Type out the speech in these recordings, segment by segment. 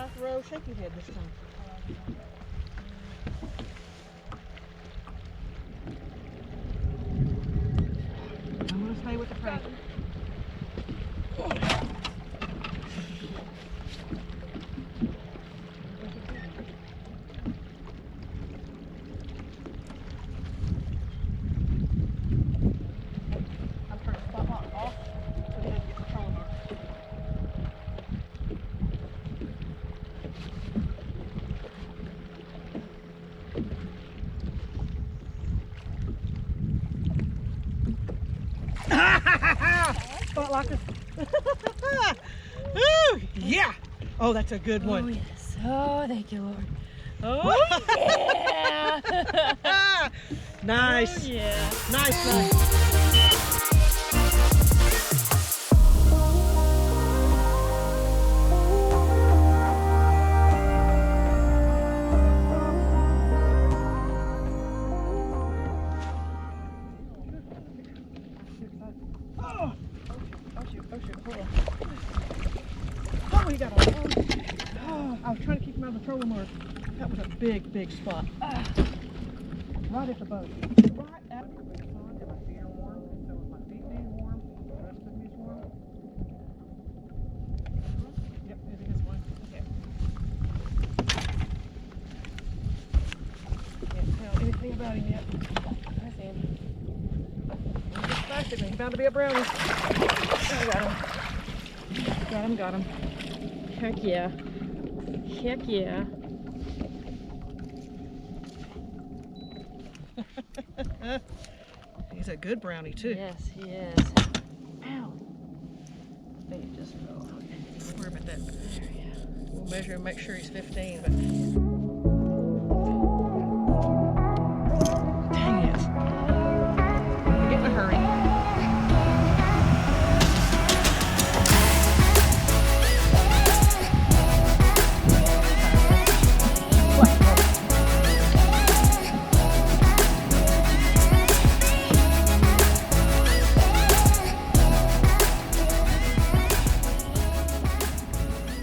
not throw shaky head this time. I'm going to stay with the prey. Spot locker. Ooh, yeah. Oh, that's a good one. Oh, yes. Oh, thank you, Lord. Oh, yeah. Nice. Oh, yeah. Nice. Oh, shoot, hold on. Oh, he got a oh, I was trying to keep him out of the trolling mark. That was a big, big spot. Right at the boat. Right at the boat. And my feet are warm, and so if my feet need warm, the rest of me's warm. Yep, it is one. Okay. Can't tell anything about him yet. I see him. He's distracted me. He's bound to be a brownie. Oh, got him. Got him. Heck yeah. Heck yeah. He's a good brownie too. Yes, he is. Ow. I think it just fell. Okay. Don't worry about that. There, yeah. We'll measure and make sure he's 15. But dang it! Get in a hurry.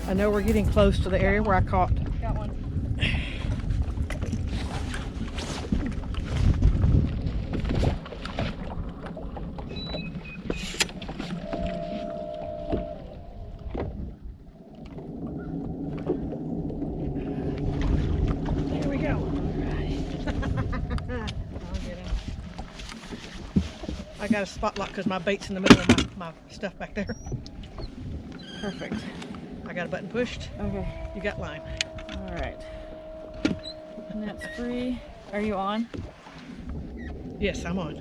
I know we're getting close to the area where I caught. Got one. There we go. I'll get him. I got a spot lock because my bait's in the middle of my stuff back there. Perfect. I got a button pushed. Okay. You got line. All right. And that's free. Are you on? Yes, I'm on.